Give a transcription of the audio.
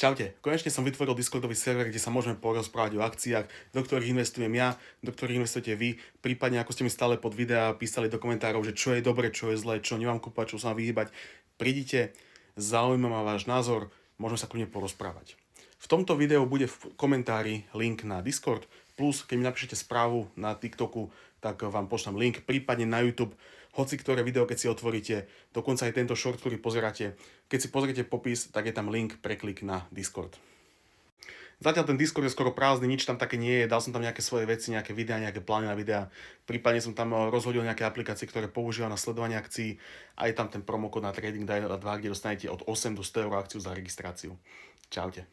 Čaute, konečne som vytvoril Discordový server, kde sa môžeme porozprávať o akciách, do ktorých investujem ja, do ktorých investujete vy, prípadne ako ste mi stále pod videá písali do komentárov, že čo je dobre, čo je zlé, čo nemám kúpať, čo sa mám vyhýbať. Prídite, zaujíma ma váš názor, môžeme sa kľudne porozprávať. V tomto videu bude v komentári link na Discord, plus keď mi napíšete správu na TikToku, tak vám pošlem link, prípadne na YouTube, hoci ktoré video, keď si otvoríte, dokonca aj tento short, ktorý pozeráte, keď si pozriete popis, tak je tam link pre klik na Discord. Zatiaľ ten Discord je skoro prázdny, nič tam také nie je, dal som tam nejaké svoje veci, nejaké videá, nejaké plány na videá, prípadne som tam rozhodil nejaké aplikácie, ktoré používam na sledovanie akcií a je tam ten promokód na Trading 2, kde dostanete od 8 do 100 € akciu za registráciu. Čaute.